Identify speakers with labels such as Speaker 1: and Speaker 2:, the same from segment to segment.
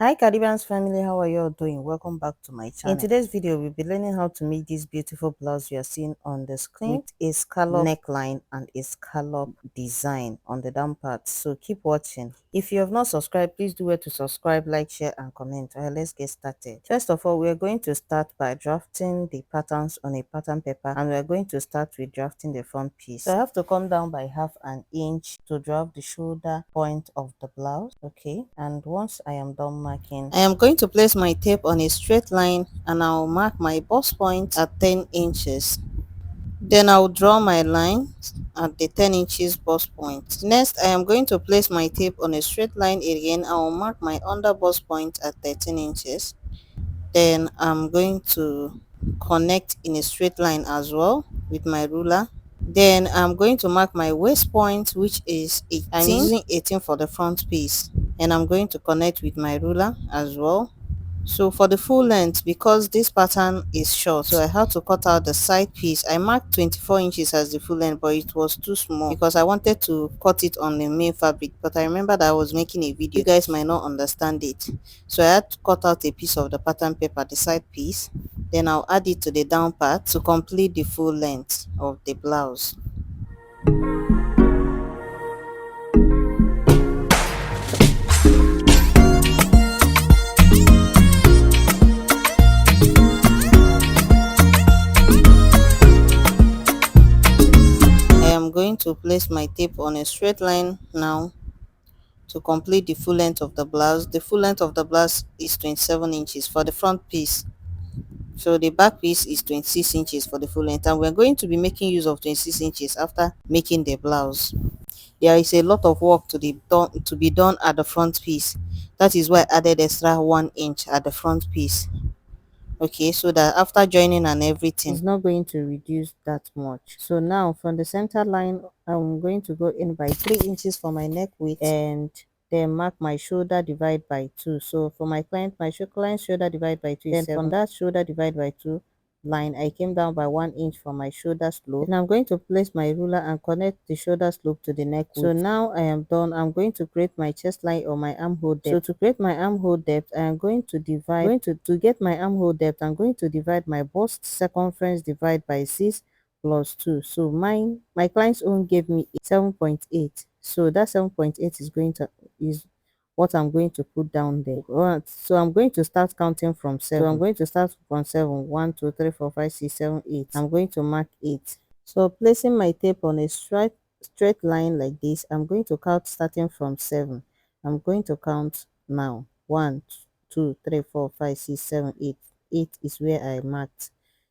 Speaker 1: Hi Caribbean's family, how are you all doing? Welcome back to my channel. In today's video, we'll be learning how to make this beautiful blouse you are seeing on the screen with a scallop neckline and a scallop design on the down part. So keep watching. If you have not subscribed, please do well to subscribe, like, share and comment. Alright, let's get started. First of all, we are going to start by drafting the patterns on a pattern paper, and we are going to start with drafting the front piece. So I have to come down by half an inch to draft the shoulder point of the blouse. Okay, and once I am done marking, I am going to place my tape on a straight line and I'll mark my bust point at 10 inches. Then I'll draw my line at the 10 inches bust point. Next, I am going to place my tape on a straight line again. I will mark my under bust point at 13 inches. Then I'm going to connect in a straight line as well with my ruler. Then I'm going to mark my waist point, which is 18. I'm using 18 for the front piece, and I'm going to connect with my ruler as well. So for the full length, because this pattern is short, so I had to cut out the side piece. I marked 24 inches as the full length, but it was too small because I wanted to cut it on the main fabric. But I remember that I was making a video, you guys might not understand it, so I had to cut out a piece of the pattern paper, the side piece. Then I'll add it to the down part to complete the full length of the blouse. I'm going to place my tape on a straight line now to complete the full length of the blouse. The full length of the blouse is 27 inches for the front piece. So the back piece is 26 inches for the full length, and we're going to be making use of 26 inches after making the blouse. There is a lot of work to be done at the front piece. That is why I added extra 1 inch at the front piece. Okay, so that after joining and everything, it's not going to reduce that much. So now from the center line, I'm going to go in by 3 inches for my neck width, and then mark my shoulder divide by 2. So for my client, my client's shoulder divide by 2 is 7. From that shoulder divide by 2 line, I came down by 1 inch for my shoulder slope. And I'm going to place my ruler and connect the shoulder slope to the neck width. So now I am done. I'm going to create my chest line or my armhole depth. So to create my armhole depth, I am going to divide, to get my armhole depth, I'm going to divide my bust circumference divide by 6 plus 2. So my client's own gave me 7.8. So that 7.8 is what I'm going to put down there. Alright, so I'm going to start counting from 7. So I'm going to start from 7. 1, 2, 3, 4, 5, 6, 7, 8. I'm going to mark 8. So placing my tape on a straight line like this, I'm going to count starting from 7. I'm going to count now. 1, 2, 3, 4, 5, 6, 7, 8. 8 is where I marked.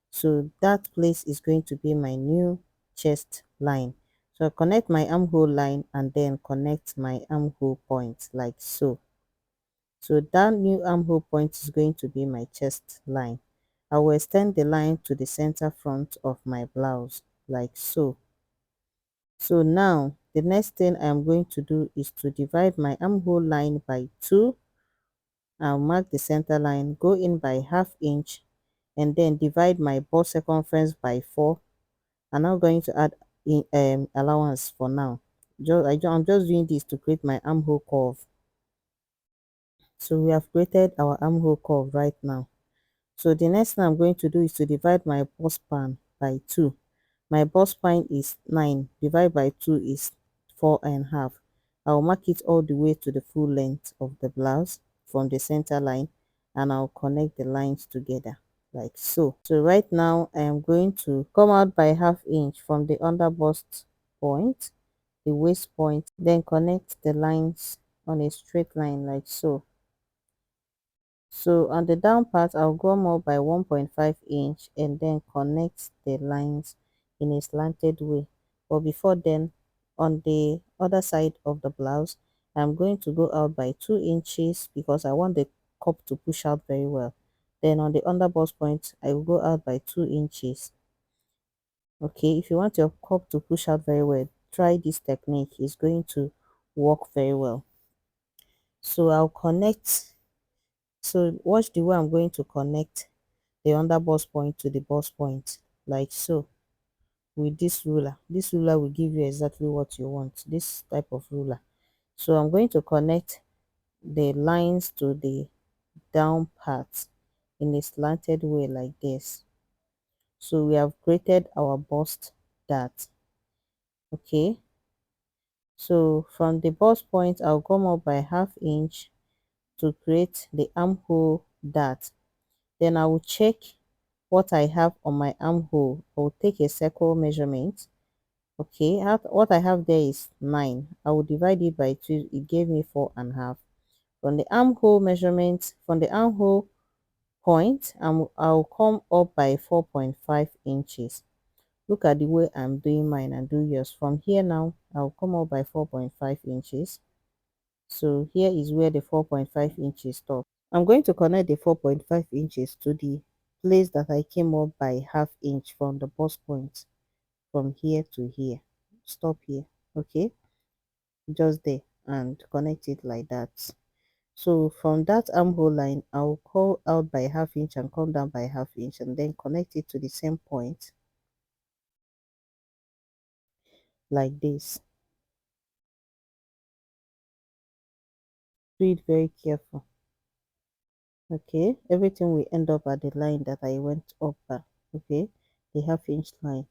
Speaker 1: So that place is going to be my new chest line. So connect my armhole line and then connect my armhole point like so. So that new armhole point is going to be my chest line. I will extend the line to the center front of my blouse like so. So now the next thing I'm going to do is to divide my armhole line by 2. I'll mark the center line, go in by ½ inch, and then divide my bust circumference by 4. I'm now going to add in allowance for now. I'm just doing this to create my armhole curve. So we have created our armhole curve right now. So the next thing I'm going to do is to divide my bust span by 2. My bust span is 9, divided by 2 is 4.5. I'll mark it all the way to the full length of the blouse from the center line, and I'll connect the lines together like so. So right now I am going to come out by ½ inch from the under bust point, the waist point, then connect the lines on a straight line like so. So on the down part, I'll go more by 1.5 inch and then connect the lines in a slanted way. But before then, on the other side of the blouse, I'm going to go out by 2 inches because I want the cup to push out very well. Then on the under bust point, I will go out by 2 inches. Okay, if you want your cup to push out very well, try this technique. It's going to work very well. So I'll connect. So watch the way I'm going to connect the under bust point to the bust point like so with this ruler. This ruler will give you exactly what you want, this type of ruler. So I'm going to connect the lines to the down part in a slanted way like this. So we have created our bust dart. Okay, so from the bust point I'll come up by half inch to create the armhole dart. Then I will check what I have on my armhole. I will take a circle measurement. Okay, what I have there is 9. I will divide it by 2. It gave me 4.5. From the armhole measurement, from the armhole point, I'll come up by 4.5 inches. Look at the way I'm doing mine and do yours. From here now, I'll come up by 4.5 inches. So here is where the 4.5 inches stop. I'm going to connect the 4.5 inches to the place that I came up by half inch from the bust point, from here to here. Stop here. Okay, just there, and connect it like that. So from that armhole line, I'll call out by half inch and come down by half inch, and then connect it to the same point like this. Do it very careful. Okay, everything will end up at the line that I went up by. Okay, the half inch line.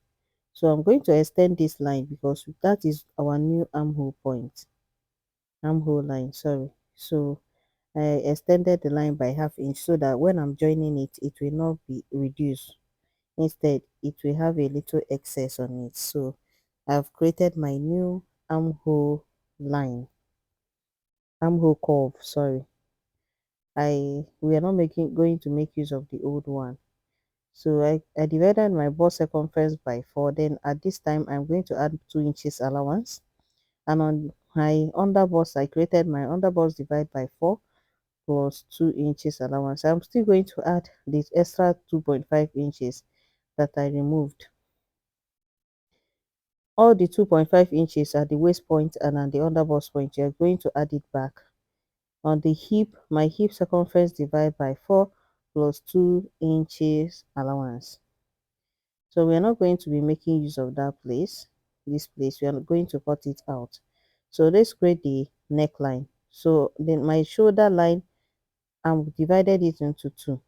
Speaker 1: So I'm going to extend this line because that is our new armhole point, armhole line, sorry. So I extended the line by half inch so that when I'm joining it, it will not be reduced. Instead, it will have a little excess on it. So I've created my new armhole line, armhole curve, sorry. We are not going to make use of the old one. So I divided my bust circumference by 4. Then at this time, I'm going to add 2 inches allowance. And on my underbust, I created my underbust divide by 4 plus 2 inches allowance. I'm still going to add this extra 2.5 inches that I removed. All the 2.5 inches at the waist point and at the underbust point, you're going to add it back. On the hip, my hip circumference divide by 4 plus 2 inches allowance. So we are not going to be making use of that place. This place, we are going to cut it out. So let's create the neckline. So then my shoulder line, I'm divided it into 2,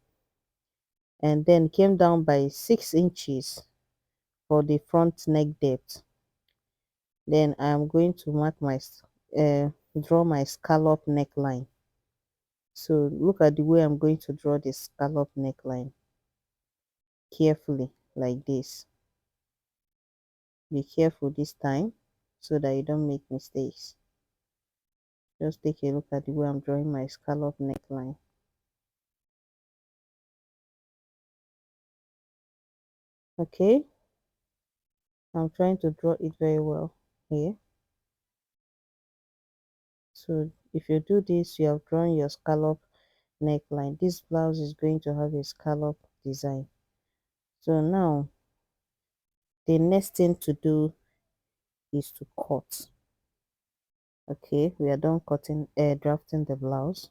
Speaker 1: and then came down by 6 inches for the front neck depth. Then I'm going to mark my draw my scallop neckline. So look at the way I'm going to draw the scallop neckline carefully like this. Be careful this time so that you don't make mistakes. Just take a look at the way I'm drawing my scallop neckline. Okay, I'm trying to draw it very well here. So if you do this, you have drawn your scallop neckline. This blouse is going to have a scallop design. So now the next thing to do is to cut. Okay, we are done cutting, drafting the blouse.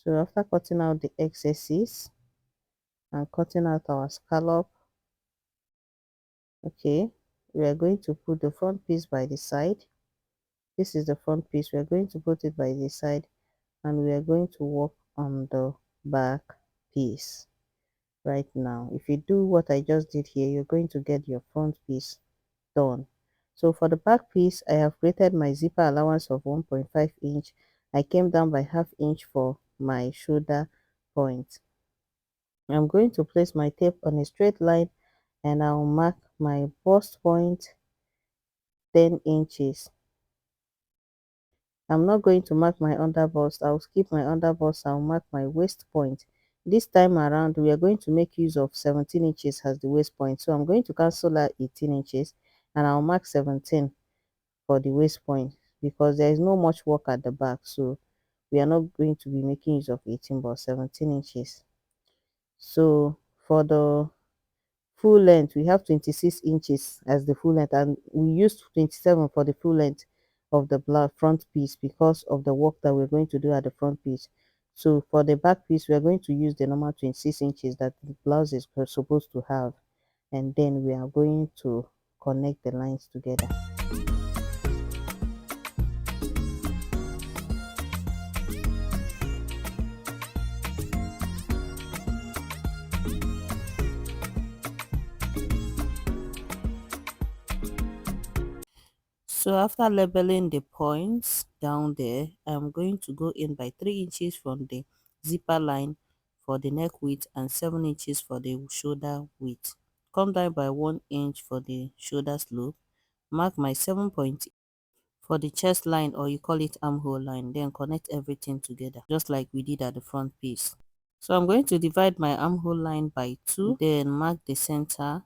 Speaker 1: So after cutting out the excesses and cutting out our scallop, okay, we are going to put the front piece by the side. This is the front piece. We are going to put it by the side, and we are going to work on the back piece right now. If you do what I just did here, you're going to get your front piece done. So for the back piece, I have created my zipper allowance of 1.5 inch. I came down by half inch for my shoulder point. I'm going to place my tape on a straight line, and I'll mark my bust point 10 inches. I'm not going to mark my underbust. I'll skip my underbust. I'll mark my waist point. This time around, we are going to make use of 17 inches as the waist point. So I'm going to cancel out 18 inches, and I'll mark 17 for the waist point because there is no much work at the back. So we are not going to be making use of 18 but 17 inches. So for the full length, we have 26 inches as the full length, and we used 27 for the full length of the front piece because of the work that we're going to do at the front piece. So for the back piece, we are going to use the normal 26 inches that the blouse is supposed to have, and then we are going to connect the lines together. So after labeling the points down there, I'm going to go in by 3 inches from the zipper line for the neck width and 7 inches for the shoulder width. Come down by 1 inch for the shoulder slope. Mark my 7 point for the chest line, or you call it armhole line, then connect everything together just like we did at the front piece. So I'm going to divide my armhole line by 2, then mark the center,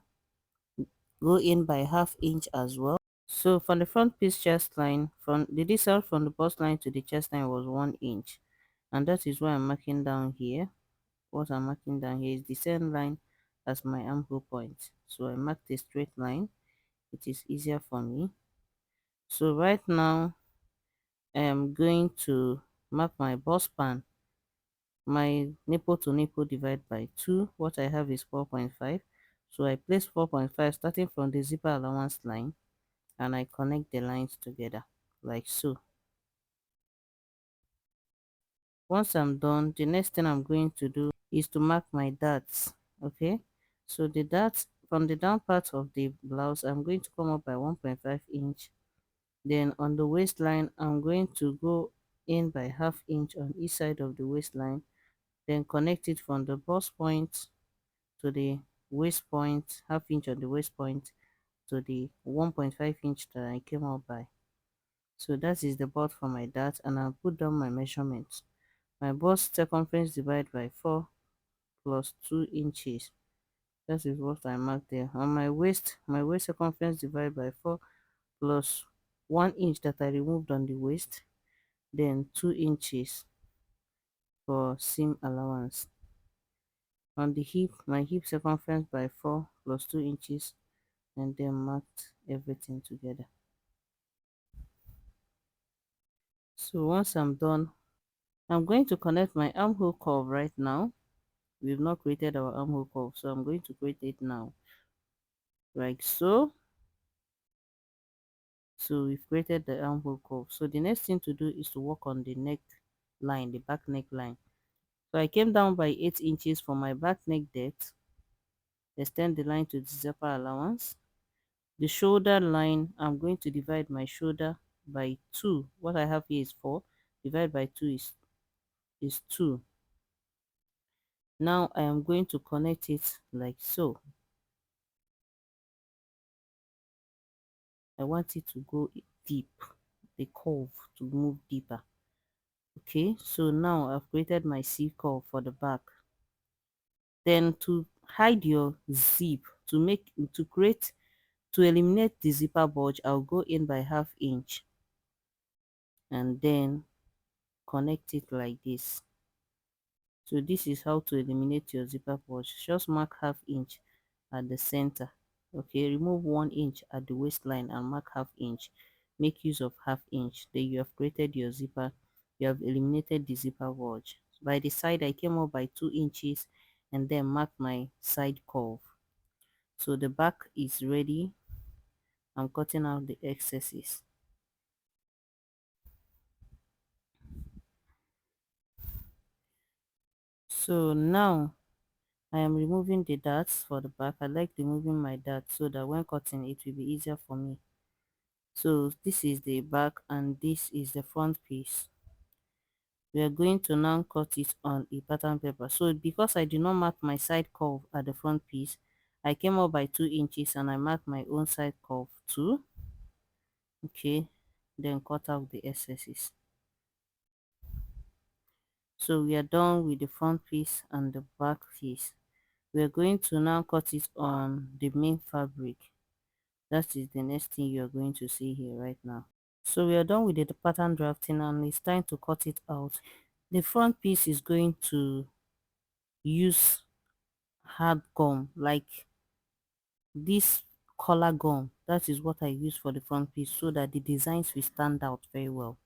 Speaker 1: go in by ½ inch as well. So from the front piece chest line, from the distance from the bust line to the chest line was 1 inch, and that is why I'm marking down here. What I'm marking down here is the same line as my armhole point. So I marked a straight line. It is easier for me. So right now I am going to mark my bust span. My nipple to nipple divide by 2. What I have is 4.5. So I place 4.5 starting from the zipper allowance line, and I connect the lines together like so. Once I'm done, the next thing I'm going to do is to mark my darts. Okay, so the darts from the down part of the blouse, I'm going to come up by 1.5 inch. Then on the waistline, I'm going to go in by ½ inch on each side of the waistline, then connect it from the bust point to the waist point, ½ inch on the waist point to the 1.5 inch that I came out by. So that is the bust for my dart, and I'll put down my measurements. My bust circumference divided by 4 plus 2 inches. That is what I marked there. On my waist circumference divided by 4 plus 1 inch that I removed on the waist, then 2 inches for seam allowance. On the hip, my hip circumference by 4 plus 2 inches, and then marked everything together. So once I'm done, I'm going to connect my armhole curve right now. We've not created our armhole curve, so I'm going to create it now, like so. So we've created the armhole curve. So the next thing to do is to work on the neck line, the back neck line. So I came down by 8 inches for my back neck depth. Extend the line to the zipper allowance. The shoulder line, I'm going to divide my shoulder by 2. What I have here is 4. Divide by 2 is 2. Now I am going to connect it like so. I want it to go deep, the curve to move deeper. Okay, so now I've created my C curve for the back. Then to hide your zip, to eliminate the zipper bulge, I'll go in by ½ inch and then connect it like this. So this is how to eliminate your zipper bulge. Just mark ½ inch at the center. Okay, remove 1 inch at the waistline and mark ½ inch. Make use of ½ inch. Then you have created your zipper. You have eliminated the zipper bulge. By the side, I came up by 2 inches and then mark my side curve. So the back is ready. I'm cutting out the excesses. So now I am removing the darts for the back. I like removing my darts so that when cutting it will be easier for me. So this is the back and this is the front piece. We are going to now cut it on a pattern paper. So because I did not mark my side curve at the front piece, I came up by 2 inches and I marked my own side curve too. Okay, then cut out the excesses. So we are done with the front piece and the back piece. We are going to now cut it on the main fabric. That is the next thing you are going to see here right now. So we are done with the pattern drafting and it's time to cut it out. The front piece is going to use hard gum, like this color gum. That is what I use for the front piece so that the designs will stand out very well.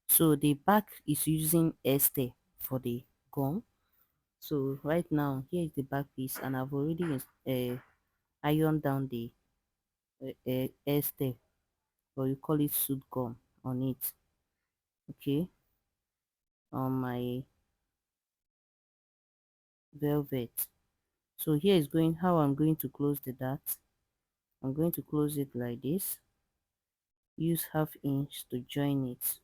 Speaker 1: So the back is using Este for the gum. So right now here is the back piece and I've already ironed down the Este, or you call it suit gum, on it. Okay, on my velvet. So here is going how I'm going to close the dart. I'm going to close it like this. use half inch to join it.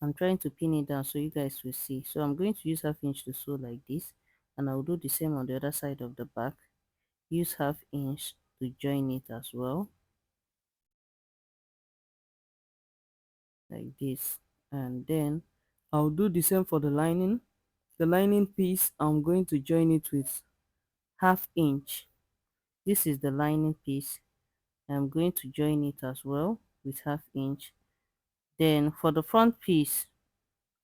Speaker 1: I'm trying to pin it down so you guys will see. So I'm going to use half inch to sew like this, and I'll do the same on the other side of the back. Use half inch to join it as well, like this. And then I'll do the same for the lining. The lining piece, I'm going to join it with half inch. This is the lining piece. I'm going to join it as well with half inch. Then for the front piece,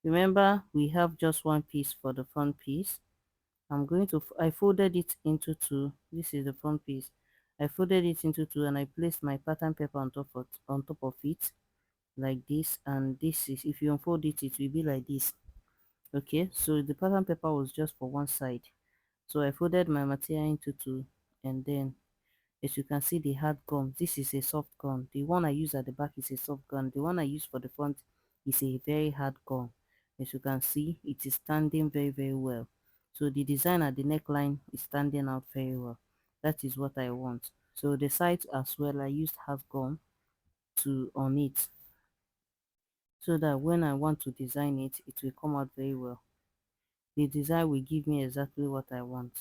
Speaker 1: remember we have just one piece for the front piece. I folded it into two. This is the front piece. I folded it into two and I placed my pattern paper on top of it like this. And this is, if you unfold it, it will be like this. Okay, so the pattern paper was just for one side. So I folded my material into two, and then as you can see, the hard gum, this is a soft gum. The one I use at the back is a soft gum. The one I use for the front is a very hard gum. As you can see, it is standing very well. So the design at the neckline is standing out very well. That is what I want. So the sides as well, I used hard gum to on it, so that when I want to design it, it will come out very well. The design will give me exactly what I want.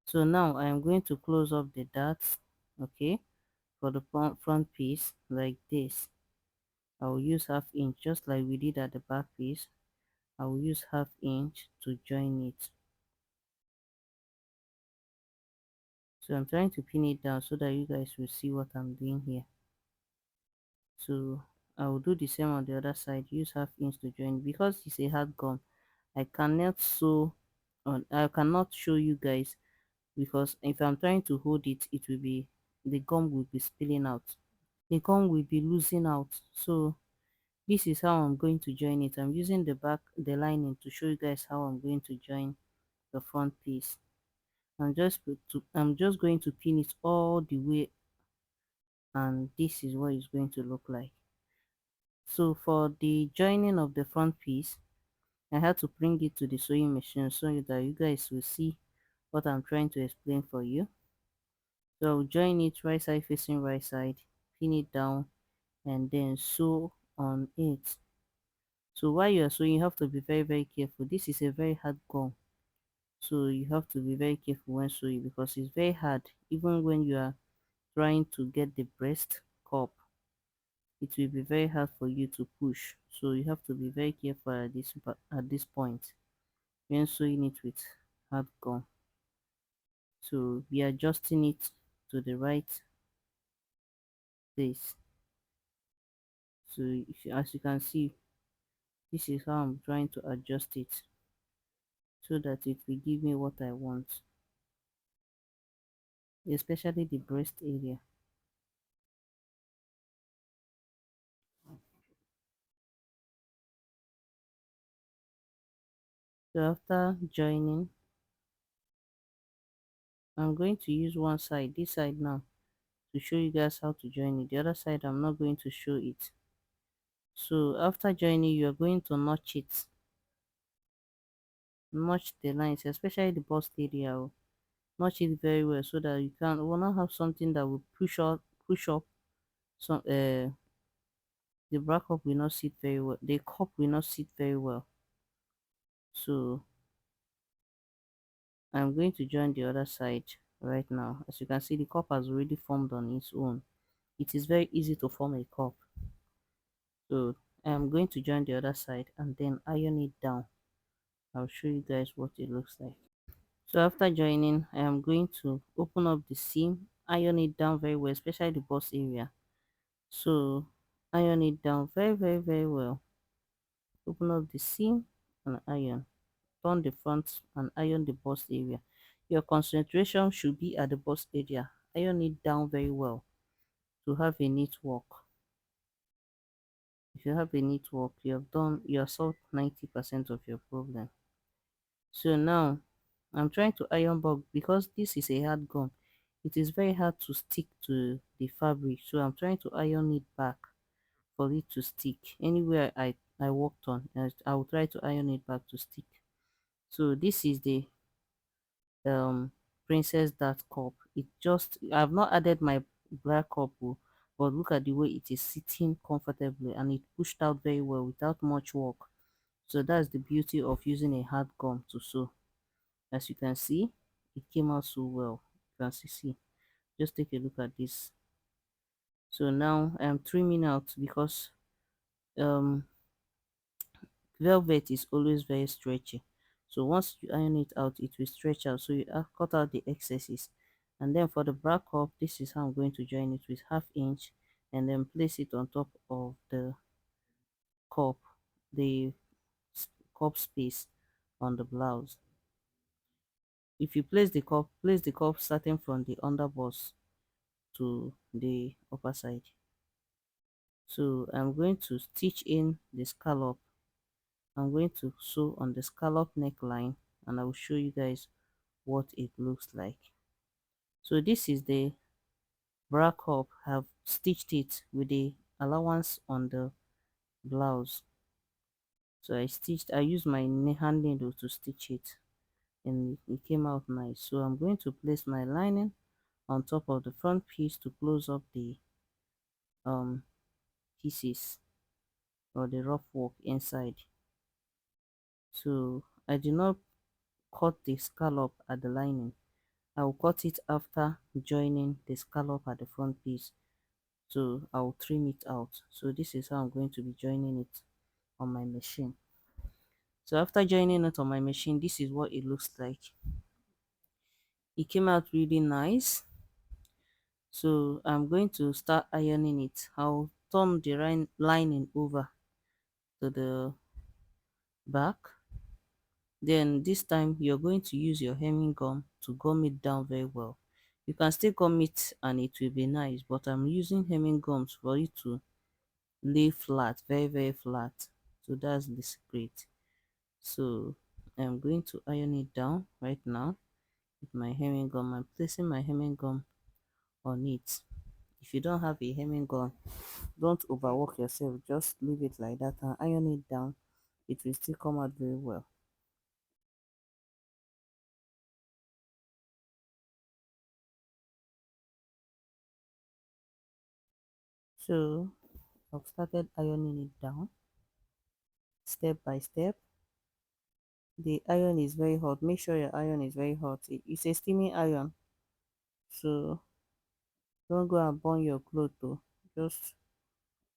Speaker 1: So now I am going to close up the darts, okay, for the front piece like this. I will use half inch just like we did at the back piece. I will use half inch to join it. So I'm trying to pin it down so that you guys will see what I'm doing here. So I will do the same on the other side. Use half inch to join. Because it's a hard gum, I cannot sew on, I cannot show you guys, because if I'm trying to hold it, it will be, the gum will be spilling out, the gum will be losing out. So this is how I'm going to join it. I'm using the lining to show you guys how I'm going to join the front piece. I'm just going to pin it all the way, and this is what it's going to look like. So for the joining of the front piece, I had to bring it to the sewing machine so that you guys will see what I'm trying to explain for you. So I'll join it right side facing right side, pin it down, and then sew on it. So while you are sewing, you have to be very careful. This is a very hard gum, so you have to be very careful when sewing, because it's very hard. Even when you are trying to get the breast cup, it will be very hard for you to push. So you have to be very careful at this point when sewing it with hard gum. So be adjusting it to the right place. So as you can see, this is how I'm trying to adjust it so that it will give me what I want, especially the breast area. So after joining, I'm going to use one side, this side now, to show you guys how to join it. The other side, I'm not going to show it. So after joining, you are going to notch it, notch the lines, especially the bust area. Notch it very well so that will not have something that will push up. Some the back up will not sit very well. The cup will not sit very well. So I'm going to join the other side right now. As you can see, the cup has already formed on its own. It is very easy to form a cup. So I'm going to join the other side and then iron it down. I'll show you guys what it looks like. So after joining, I am going to open up the seam, iron it down very well, especially the bust area. So iron it down very well. Open up the seam and iron. Turn the front and iron the bust area. Your concentration should be at the bust area. Iron it down very well to have a neat work. If you have a neat work, you have solved 90% of your problem. So now I'm trying to iron bulk because this is a hard gum. It is very hard to stick to the fabric. So I'm trying to iron it back for it to stick. Anywhere I worked on, I will try to iron it back to stick. So this is the princess dart cup. It just, I've not added my black couple, but look at the way it is sitting comfortably and it pushed out very well without much work. So that's the beauty of using a hard gum to sew. As you can see, it came out so well. You can see, just take a look at this. So now I'm trimming out because um velvet is always very stretchy. So once you iron it out, it will stretch out. So you cut out the excesses. And then for the back cup, this is how I'm going to join it with 1/2 inch and then place it on top of the cup, the cup space on the blouse. If you place the cup starting from the underbust to the upper side. So I'm going to stitch in the scallop. I'm going to sew on the scallop neckline and I will show you guys what it looks like. So this is the bra cup. Have stitched it with the allowance on the blouse. So I used my hand needle to stitch it and it came out nice. So I'm going to place my lining on top of the front piece to close up the um pieces or the rough work inside. So I do not cut the scallop at the lining. I will cut it after joining the scallop at the front piece. So I will trim it out. So this is how I'm going to be joining it on my machine. So after joining it on my machine, this is what it looks like. It came out really nice. So I'm going to start ironing it. I'll turn the lining over to the back. Then this time you're going to use your hemming gum to gum it down very well. You can still gum it and it will be nice, but I'm using hemming gums for it to lay flat, very flat. So that's the secret. So I'm going to iron it down right now with my hemming gum. I'm placing my hemming gum on it. If you don't have a hemming gum, don't overwork yourself, just leave it like that and iron it down. It will still come out very well. So I've started ironing it down step by step. The iron is very hot. Make sure your iron is very hot. It's a steaming iron, so don't go and burn your clothes though. Just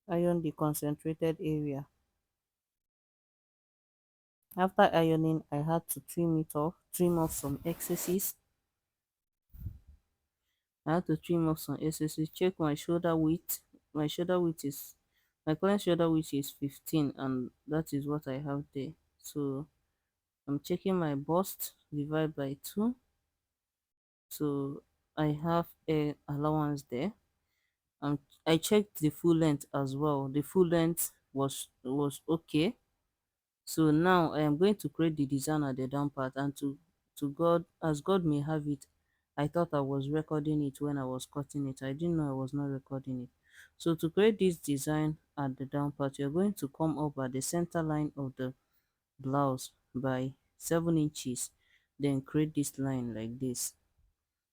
Speaker 1: iron the concentrated area. After ironing, I had to trim off some excesses. I had to trim off some excesses. Check my shoulder width. My shoulder width is my current shoulder width is 15, and that is what I have there. So I'm checking my bust divide by 2. So I have a allowance there. I checked the full length as well. The full length was okay. So now I am going to create the design at the down part, and to God, as God may have it, I thought I was recording it when I was cutting it. I didn't know I was not recording it. So to create this design at the down part, you're going to come up at the center line of the blouse by 7 inches, then create this line like this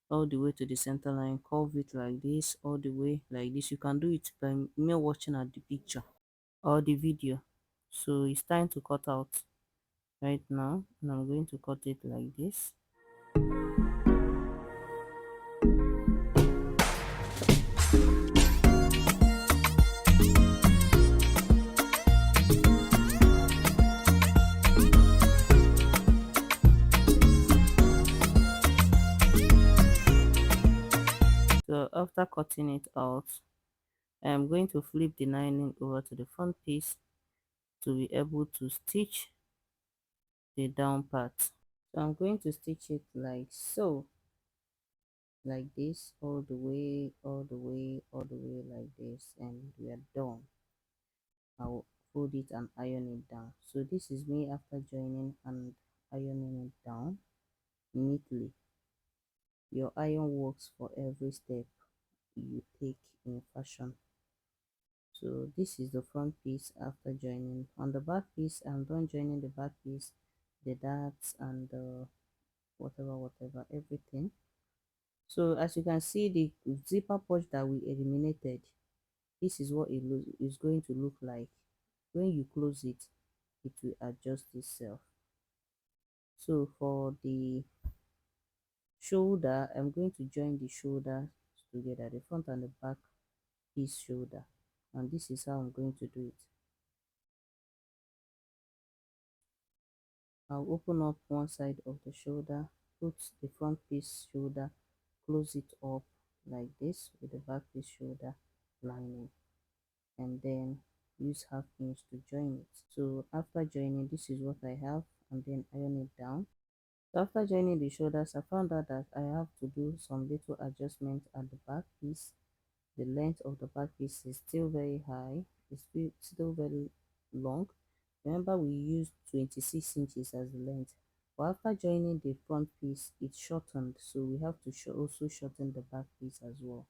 Speaker 1: all the way to the center line, curve it like this all the way like this. You can do it by me watching at the picture or the video. So it's time to cut out right now, and I'm going to cut it like this. So after cutting it out, I'm going to flip the lining over to the front piece to be able to stitch the down part. So I'm going to stitch it like so, like this, all the way, all the way, all the way like this, and we are done. I'll fold it and iron it down. So this is me after joining and ironing it down neatly. Your iron works for every step you take in fashion. So this is the front piece after joining. On the back piece, I'm done joining the back piece, the darts and the whatever everything. So as you can see, the zipper pouch that we eliminated, this is what is going to look like. When you close it, it will adjust itself. So for the shoulder, I'm going to join the shoulders together, the front and the back piece shoulder, and this is how I'm going to do it. I'll open up one side of the shoulder, put the front piece shoulder, close it up like this with the back piece shoulder lining, and then use half inch to join it. So after joining, this is what I have, and then iron it down. So after joining the shoulders, I found out that I have to do some little adjustments at the back piece. The length of the back piece is still very high, it's still very long. Remember, we used 26 inches as the length, but after joining the front piece, it shortened, so we have to also shorten the back piece as well.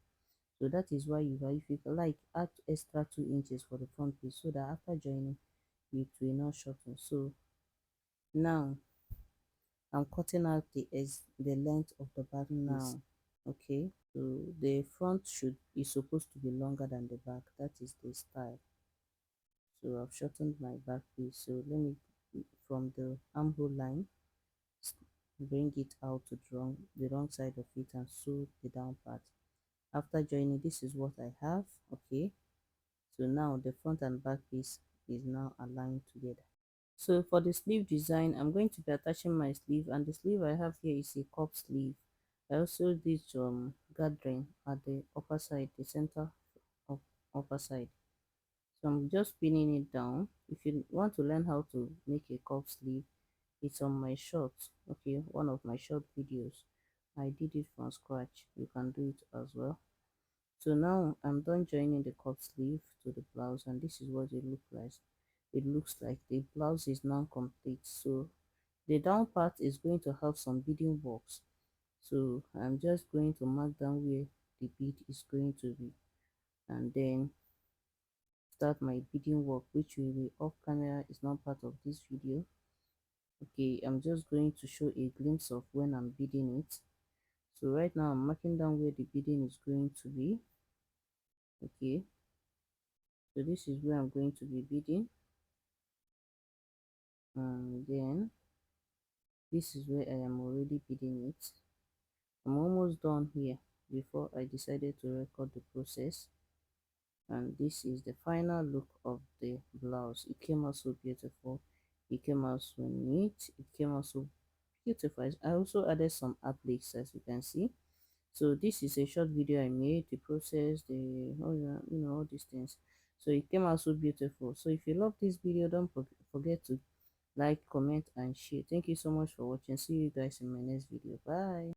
Speaker 1: So that is why if you like, add extra 2 inches for the front piece, so that after joining it will not shorten. So now I'm cutting out the length of the back piece now. Okay, so the front is supposed to be longer than the back. That is the style. So I've shortened my back piece. So let me, from the armhole line, bring it out to the wrong side of it and sew the down part. After joining, this is what I have. Okay, so now the front and back piece is now aligned together. So for the sleeve design, I'm going to be attaching my sleeve, and the sleeve I have here is a cup sleeve. I also did some gathering at the upper side, the center of upper side. So I'm just pinning it down. If you want to learn how to make a cup sleeve, it's on my shorts. Okay, one of my short videos. I did it from scratch. You can do it as well. So now I'm done joining the cup sleeve to the blouse, and this is what it looks like. It looks like the blouse is now complete. So the down part is going to have some beading works. So I'm just going to mark down where the bead is going to be, and then start my beading work, which will be off camera, is not part of this video. Okay, I'm just going to show a glimpse of when I'm beading it. So right now I'm marking down where the beading is going to be. Okay, so this is where I'm going to be beading, and then this is where I am already beading it. I'm almost done here before I decided to record the process. And this is the final look of the blouse. It came out so beautiful, it came out so neat, it came out so beautiful. I also added some appliques, as you can see. So this is a short video I made, the process, the all these things. So it came out so beautiful. So if you love this video, don't forget to like, comment and share. Thank you so much for watching. See you guys in my next video. Bye.